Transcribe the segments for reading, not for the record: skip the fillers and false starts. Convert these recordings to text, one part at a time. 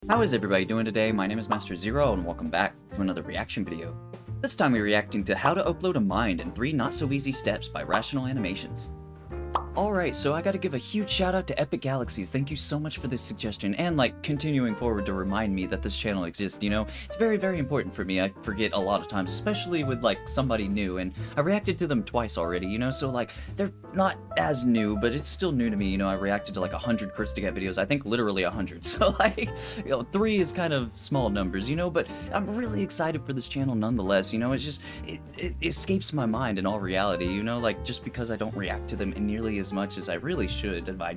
How is everybody doing today? My name is Master Zero and welcome back to another reaction video. This time we're reacting to How to Upload a Mind in 3 Not So Easy Steps by Rational Animations. Alright, so I gotta give a huge shout out to Epic Galaxies. Thank you so much for this suggestion and continuing forward to remind me that this channel exists, you know? It's very, very important for me. I forget a lot of times, especially with somebody new, and I reacted to them twice already, you know? So they're not as new, but it's still new to me, you know? I reacted to 100 Kristagat videos, I think literally 100, so 3 is kind of small numbers, you know? But I'm really excited for this channel nonetheless, you know? It's just, it escapes my mind in all reality, you know? Just because I don't react to them nearly as much as I really should, but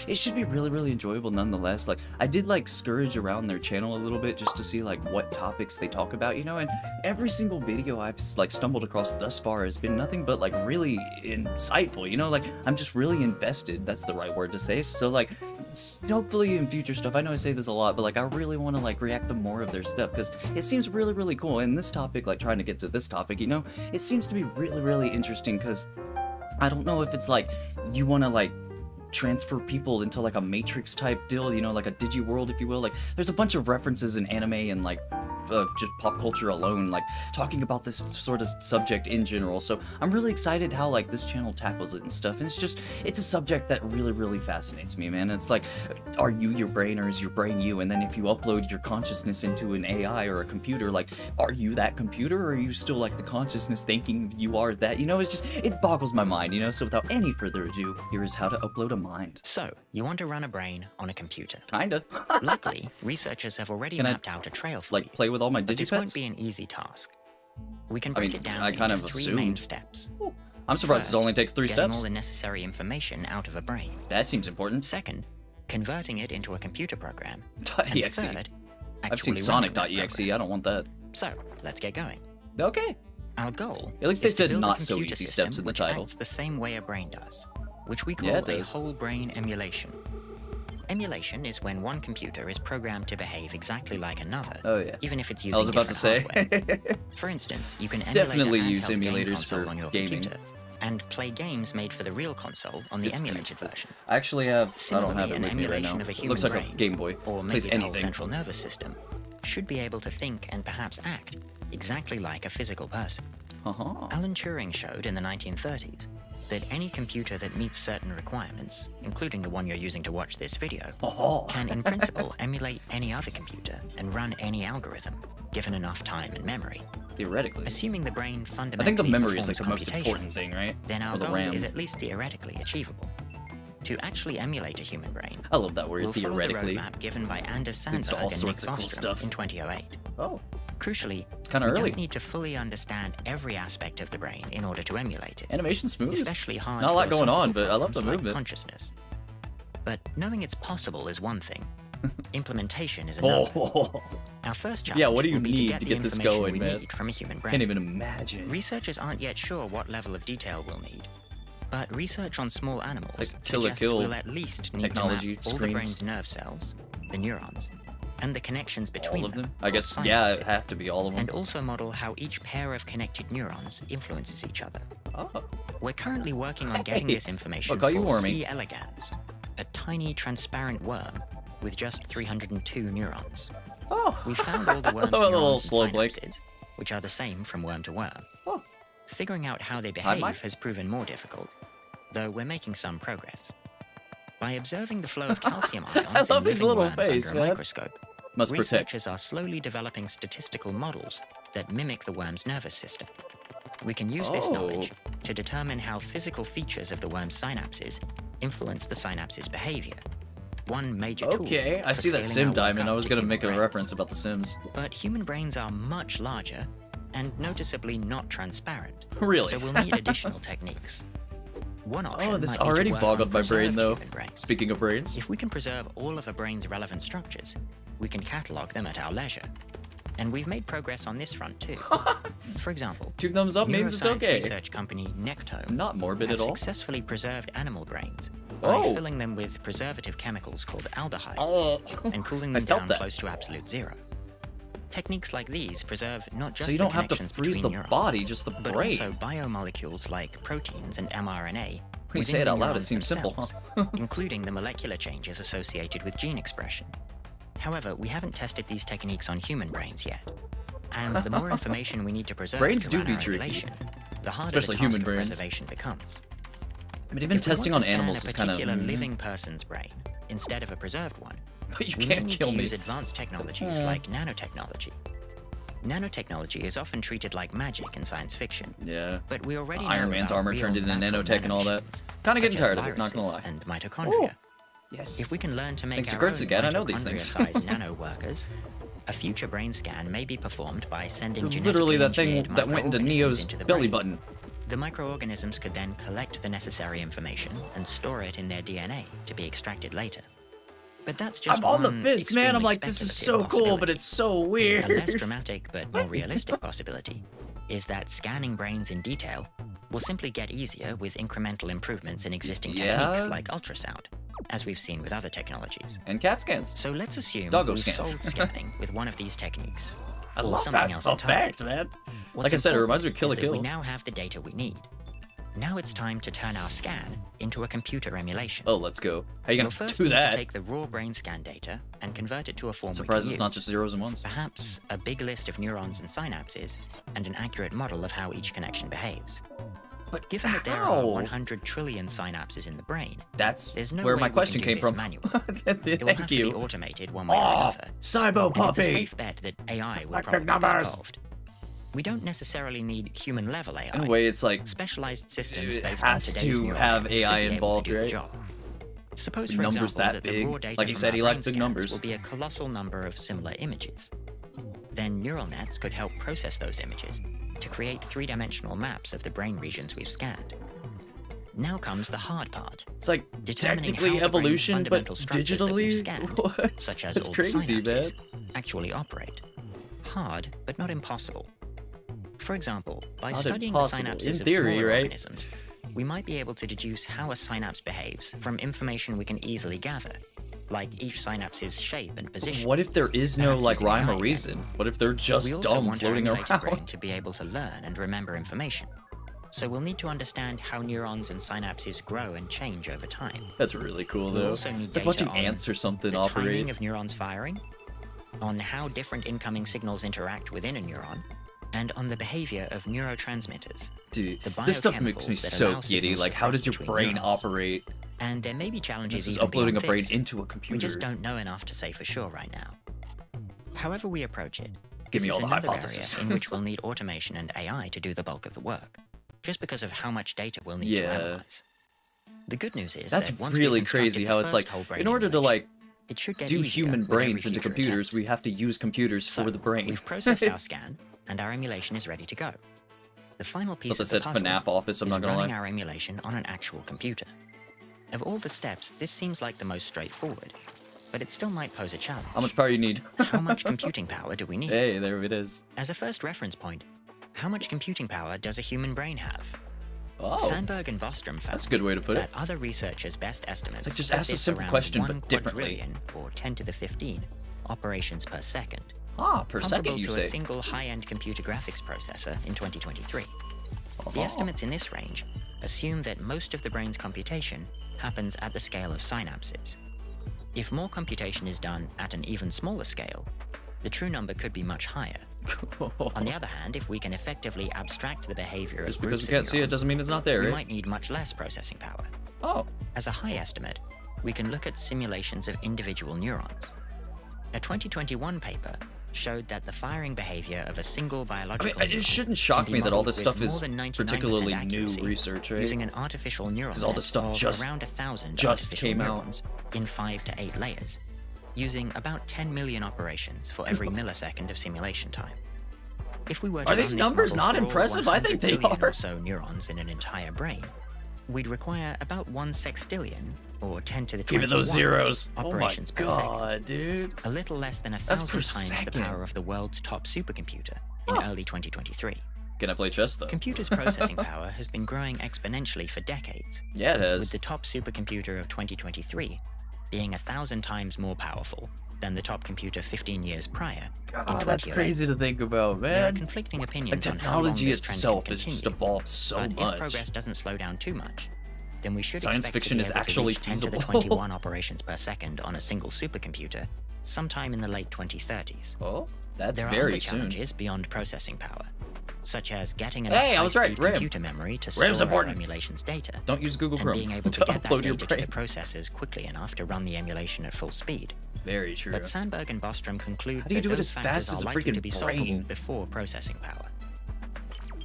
it should be really, really enjoyable nonetheless. I did scourge around their channel a little bit just to see what topics they talk about, you know, and every single video I've stumbled across thus far has been nothing but really insightful, you know, I'm just really invested, that's the right word to say. So hopefully in future stuff, I know I say this a lot, but I really want to react to more of their stuff because it seems really, really cool. And this topic, trying to get to this topic, you know, it seems to be really, really interesting because I don't know if it's you want to transfer people into a Matrix type deal, you know, a digi-world, if you will. There's a bunch of references in anime and just pop culture alone, talking about this sort of subject in general. So I'm really excited how this channel tackles it and stuff. And it's a subject that really, really fascinates me, man. It's are you your brain or is your brain you? And then if you upload your consciousness into an AI or a computer, are you that computer or are you still the consciousness thinking you are that? You know, it boggles my mind, you know. So without any further ado, here is how to upload a mind. So, you want to run a brain on a computer. Kinda. Luckily, researchers have already mapped out a trail for you. Play with all my digipets? This won't be an easy task. We can break it down into 3 main steps. I'm surprised First, it only takes 3 getting steps. all the necessary information out of a brain. That seems important. Second, converting it into a computer program. .exe. And third, I've seen Sonic.exe, I don't want that. So, let's get going. Okay. Our goal At least they is to said build a not so computer easy system steps in the which title. acts the same way a brain does, which we call Yeah, it a does. whole brain emulation. Emulation is when one computer is programmed to behave exactly like another, Oh yeah. even if it's using I was about to say. hardware. For instance, you can emulate Definitely a use handheld game emulators console for on your gaming. computer and play games made for the real console on the It's emulated beautiful. version. I actually have. I don't have Similarly, it an with me right emulation now. of a It human looks like brain, a Game Boy. or Plays maybe the whole anything. central nervous system, should be able to think and perhaps act exactly like a physical person. Alan Turing showed in the 1930s that any computer that meets certain requirements, including the one you're using to watch this video, can in principle emulate any other computer and run any algorithm, given enough time and memory. Theoretically. Assuming the brain I fundamentally think the memory is performs the most important computations, thing, right? then our Or the goal RAM. is at least theoretically achievable. To actually emulate a human brain, I love that word, we'll follow the theoretically. roadmap given by Anders Leads to Sandberg all and Nick sorts of cool Bostrom stuff. in 2008. Oh. Crucially, kinda we early. don't need to fully understand every aspect of the brain in order to emulate it. Animation smooth. Especially hard Not a lot going on, philosophical but I love the problems like movement. consciousness. But knowing it's possible is one thing. Implementation is another. Our first challenge Yeah, what do you will be need to to get get the this information going, we man? need from a human brain. Can't even imagine. Researchers aren't yet sure what level of detail we'll need. But research on small animals kill a suggests kill we'll at least need technology to map all the screens. brain's nerve cells, the neurons, and the connections between All of them? I called guess, yeah, it synapses, have to be all of them. and also model how each pair of connected neurons influences each other. Oh. We're currently working on getting Hey, this information look, are you for wormy? C. elegans, a tiny transparent worm with just 302 neurons. Oh. We found all the worm's A little neurons slow and blink. synapses, which are the same from worm to worm. Oh. Figuring out how they I behave might- has proven more difficult, though we're making some progress. By observing the flow of calcium ions I love in his living little worms face, under a man. microscope, Must protect. researchers are slowly developing statistical models that mimic the worm's nervous system. We can use this Oh. knowledge to determine how physical features of the worm's synapses influence the synapse's behavior. One major tool Okay, I for see that scaling Sim our work Diamond. I up was to gonna human make a brains. reference about The Sims. But human brains are much larger and noticeably not transparent. Really? So we'll need additional techniques. One option Oh, this might be to already work boggled on my brain, preserved though. human brains. Speaking of brains. If we can preserve all of a brain's relevant structures, we can catalog them at our leisure. And we've made progress on this front too. For example, 2 thumbs up means it's neuroscience okay. research company Nectome Not morbid has at all. successfully preserved animal brains by Oh. filling them with preservative chemicals called aldehydes Oh. and cooling I them felt down that. close to absolute zero. Techniques like these preserve not just So you the don't have to connections freeze between the neurons, body, just the but brain. also biomolecules like proteins and mRNA. When you within say it the out loud, it neurons seems simple, themselves, huh? including the molecular changes associated with gene expression. However, we haven't tested these techniques on human brains yet. And the more information we need to preserve brains to do run be our tricky. emulation, the harder Especially the task human of brains. preservation becomes. But even If we testing want on to scan animals is kind a of... particular living person's brain instead of a preserved one, But you we may can't need kill to me. use advanced technologies like nanotechnology. Nanotechnology is often treated like magic in science fiction. Yeah. But we already know Iron Man's about armor real turned into natural nanotech and all that. nanomachines, Kind of getting such as tired of it, not gonna lie. viruses and mitochondria. Yes. If we can learn to make Thanks to our own Kurtz again, I know these things. mitochondria-sized nano-workers, a future brain scan may be performed by sending Literally genetically that thing engineered that went into microorganisms Neo's into the belly brain. button. The microorganisms could then collect the necessary information and store it in their DNA to be extracted later. But that's just I'm on the one fence, man. I'm extremely like, this is so speculative cool, but possibility. it's so weird. A less dramatic but more realistic possibility is that scanning brains in detail will simply get easier with incremental improvements in existing Yeah. techniques like ultrasound, as we've seen with other technologies. And CAT scans. So let's assume Doggo we've scans. solved scanning with one of these techniques. I or love something that else entirely. effect, man. What's Like I said, it reminds me of important Kill is la that Kill. We now have the data we need. Now it's time to turn our scan into a computer emulation. Oh, let's go. How you We'll gonna first do need to that? take the raw brain scan data and convert it to a form we Surprised can it's not use. just zeros and ones. Perhaps a big list of neurons and synapses, and an accurate model of how each connection behaves. But Given that there how? are 100 trillion synapses in the brain, That's there's no where way my we can question do came this from. manually. It will have Thank to you. be automated one way or Oh, another. Cybo And it's a Puppy. safe bet that AI will Like the probably be numbers. involved. We don't necessarily need human-level AI. In a way, it's like Specialized systems it based on has today's to neural have nets AI should be able to involved, do the right? job. Suppose, The for numbers example, that the big. raw data Like you from said, our he liked brain big scans numbers. will be a colossal number of similar images. Then neural nets could help process those images to create three-dimensional maps of the brain regions we've scanned. Now comes the hard part. it's like Determining technically how the brain's evolution, but fundamental structures that we've digitally. scanned, What? such as That's old crazy, synapses, man. actually operate. Hard, but not impossible. For example, by Not studying impossible. the synapses In of theory, smaller right? organisms, we might be able to deduce how a synapse behaves from information we can easily gather, like each synapse's shape and position. What if there is no Perhaps like using rhyme AI or then. reason? What if they're just We also dumb want our floating emulated brain around? to be able to learn and remember information. So we'll need to understand how neurons and synapses grow and change over time. That's really cool We'll though. also need It's like data watching on ants or something the operate. timing of neurons firing, on how different incoming signals interact within a neuron, and on the behavior of neurotransmitters. Dude, the this stuff makes me biochemicals that so allow giddy. signals Like, to how cross does your between brain neurons. operate? And there may be challenges This is even uploading a beyond brain this. into a computer. We just don't know enough to say for sure right now. However we approach it, Give this me is all the another hypotheses. area in which we'll need automation and AI to do the bulk of the work, just because of how much data we'll need to Yeah. analyze. The good news is That's that once we've really constructed crazy the how it's first like, whole brain in order to emulation, like it should get do easier human with every brains into future computers, attempt. we have to use computers So, for the brain. We've processed our It's- scan, and our emulation is ready to go. The final piece Thought of they the said puzzle FNAF office, I'm is not gonna running lie. our emulation on an actual computer. Of all the steps, this seems like the most straightforward, but it still might pose a challenge. How much power you need? How much computing power do we need? Hey, there it is. As a first reference point, how much computing power does a human brain have? Oh, Sandberg and Bostrom found that's a good way to put that it. other researchers' best estimates like just put ask a this simple around question, 1 but differently. quadrillion, or 10 to the 15, operations per second. Ah, per second Comparable you to say. a single high-end computer graphics processor in 2023. The Oh. estimates in this range assume that most of the brain's computation happens at the scale of synapses. If more computation is done at an even smaller scale, the true number could be much higher. On the other hand, if we can effectively abstract the behavior Just of because groups we of can't see it neurons, doesn't mean it's not there, we right? might need much less processing power. Oh, As a high estimate, we can look at simulations of individual neurons. A 2021 paper showed that the firing behavior of a single I mean, biological it neuron shouldn't shock can be me that all modeled this with stuff more is than 99% particularly new accuracy research, right? using an artificial neural 'Cause all this stuff net of just- around 1,000 just artificial came out. neurons in 5 to 8 layers, using about 10 million operations for every millisecond of simulation time. If we were to Are these run this numbers model not for all impressive? I think 100 they billion are. or so neurons in an entire brain, we'd require about 1 sextillion, or 10 to the 21 Give me those zeros. Oh my operations per second. god, dude. A little less than That's 1,000 per times the second. power of the world's top supercomputer in Huh. early 2023. Can I play chess though? Computers' processing power has been growing exponentially for decades, Yeah, it with has. the top supercomputer of 2023 being 1,000 times more powerful than the top computer 15 years prior. in God, that's 2008. crazy to think about, There are man. conflicting Like opinions on how long technology this trend itself can has just continue, evolved so but much. if progress doesn't slow down too much, then we should science expect fiction to be is able to actually reach 10 to the feasible. 21 operations per second on a single supercomputer sometime in the late 2030s. Oh, that's there very are other soon. challenges beyond processing power, such as getting enough Hey, I was right, high-speed RAM. computer memory to store RAM's our important. emulation's data, Don't use Google and Chrome being able to to get that upload your data to brain. the processors quickly enough to run the emulation at full speed. Very true. But Sandberg and Bostrom conclude How do you that do it those as factors fast as are a likely freaking to be solvable brain? before processing power.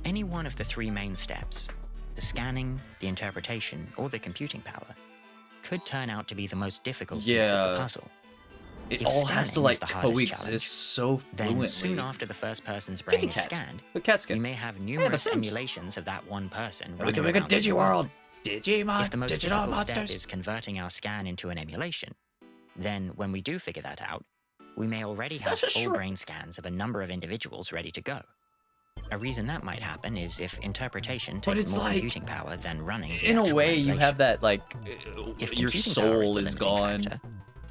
Any one of the three main steps, the scanning, the interpretation, or the computing power, could turn out to be the most difficult piece of the Yeah. puzzle. It If all has to scanning like is the hardest coexist challenge, so Then, fluently. soon after the first person's brain Kitty is cat. scanned, The cat you skin. may have The numerous Sims. emulations of that one person We running can make a around the Digiworld. Digimon. If the most Digital difficult step monsters. is converting our scan into an emulation, then when we do figure that out, we may already have Such a full short- brain scans of a number of individuals ready to go. A reason that might happen is if interpretation But takes it's more like- computing power than running the In a actual way, you emulation. have that like If your computing power soul the is limiting gone. factor,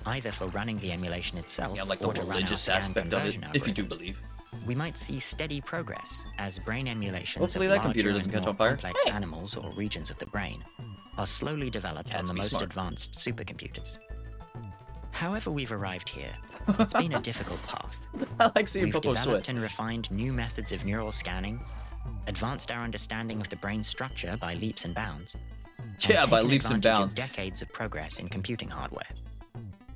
either for running the emulation itself Yeah, like the or to run our religious scan aspect of it, conversion if you do algorithms, believe. we might see steady progress as brain emulations Hopefully of that larger computer and doesn't catch more on fire. complex Hey! animals or regions of the brain are slowly developed Cats on the be most smart. advanced supercomputers. However we've arrived here, it's been a difficult path. I like seeing We've Popo developed sweat. and refined new methods of neural scanning, advanced our understanding of the brain's structure by leaps and bounds. and Yeah, by taken leaps and advantage bounds. of decades of progress in computing hardware.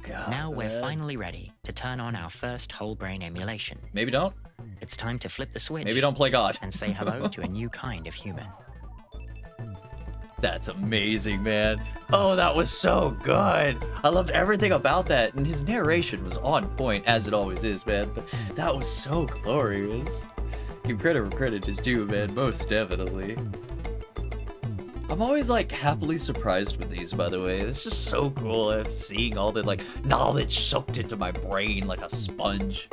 God, Now we're man. finally ready to turn on our first whole brain emulation. Maybe don't. It's time to flip the switch Maybe don't play God. and say hello to a new kind of human. That's amazing, man. Oh, that was so good. I loved everything about that, and his narration was on point, as it always is, man. But that was so glorious. Give credit where credit is due, man. Most definitely. I'm always like happily surprised with these, by the way. It's just so cool seeing all the like knowledge soaked into my brain like a sponge.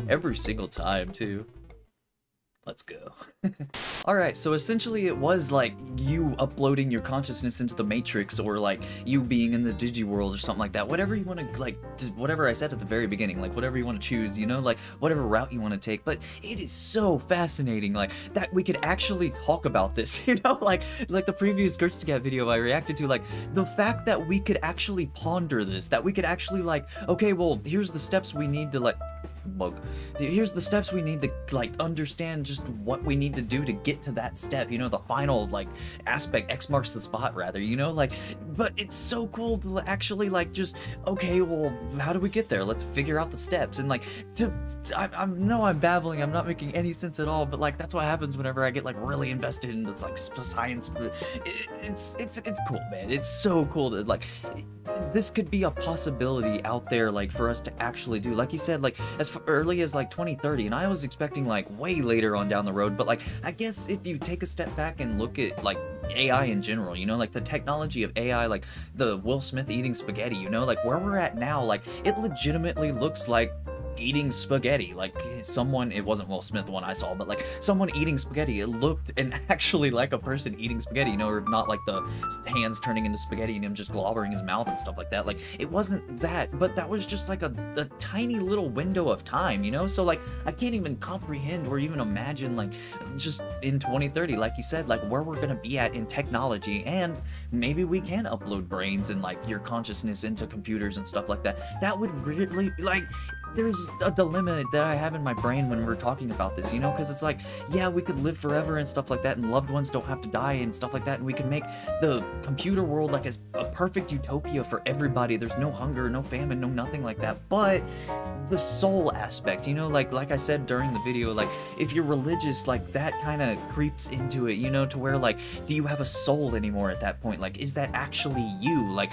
Every single time, too. Let's go. Alright, so essentially it was like you uploading your consciousness into the Matrix, or like you being in the Digiworld or something like that. Whatever you want to, like, whatever I said at the very beginning, like whatever you want to choose, you know, like whatever route you want to take. But it is so fascinating, like, that we could actually talk about this, you know, like the previous Gertzgat video I reacted to, like, the fact that we could actually ponder this, that we could actually, like, okay, well, here's the steps we need to, like, bug. Here's the steps we need to like understand just what we need to do to get to that step, you know, the final like aspect, X marks the spot rather, you know, like, but it's so cool to actually like just, okay, well, how do we get there? Let's figure out the steps. And like, I know I'm babbling, I'm not making any sense at all, but like, that's what happens whenever I get like really invested in this like science. It's cool, man. It's so cool that like, this could be a possibility out there, like, for us to actually do, like you said, like, as early as like 2030, and I was expecting like way later on down the road, but like, I guess if you take a step back and look at like AI in general, you know, like the technology of AI, like the Will Smith eating spaghetti, you know, like where we're at now, like it legitimately looks like eating spaghetti, like someone, it wasn't Will Smith the one I saw, but like someone eating spaghetti, it looked and actually like a person eating spaghetti, you know, or not like the hands turning into spaghetti and him just globbering his mouth and stuff like that. Like it wasn't that, but that was just like a tiny little window of time, you know. So like I can't even comprehend or even imagine like just in 2030, like you said, like where we're gonna be at in technology, and maybe we can upload brains and like your consciousness into computers and stuff like that. That would really, like, there's a dilemma that I have in my brain when we're talking about this, you know, because it's like, yeah, we could live forever and stuff like that, and loved ones don't have to die and stuff like that, and we can make the computer world like as a perfect utopia for everybody. There's no hunger, no famine, no nothing like that. But the soul aspect, you know, like I said during the video, like if you're religious, like that kind of creeps into it, you know, to where like, do you have a soul anymore at that point? Like, is that actually you? Like,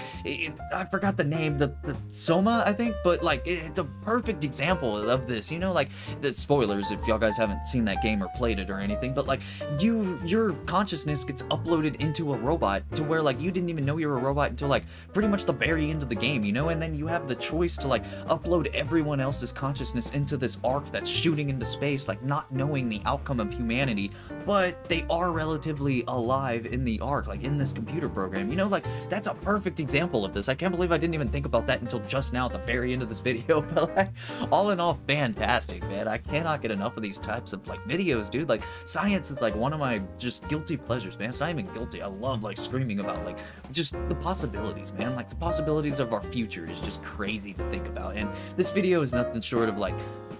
I forgot the name, the Soma, I think, but like it's a perfect example of this, you know, like the spoilers if y'all guys haven't seen that game or played it or anything, but like your consciousness gets uploaded into a robot to where like you didn't even know you were a robot until like pretty much the very end of the game, you know, and then you have the choice to like upload everyone else's consciousness into this arc that's shooting into space, like not knowing the outcome of humanity, but they are relatively alive in the arc, like in this computer program, you know, like that's a perfect example of this. I can't believe I didn't even think about that until just now at the very end of this video. But like, all in all, fantastic, man. I cannot get enough of these types of like videos, dude. Like science is like one of my just guilty pleasures, man. It's not even guilty. I love like screaming about like just the possibilities, man. Like the possibilities of our future is just crazy to think about. And this video is nothing short of like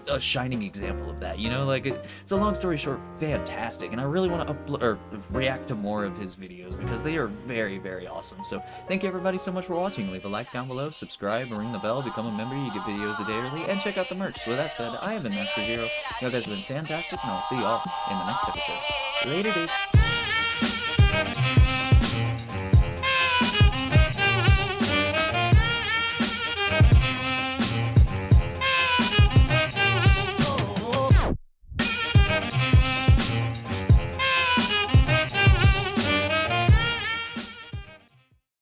a shining example of that, you know? Like it's a long story short, fantastic, and I really want to upload or react to more of his videos because they are very, very awesome. So thank you everybody so much for watching. Leave a like down below, subscribe, ring the bell, become a member. You get videos a day early, and check out the merch. So with that said, I have been Master Zero. You guys have been fantastic, and I'll see y'all in the next episode. Later, days.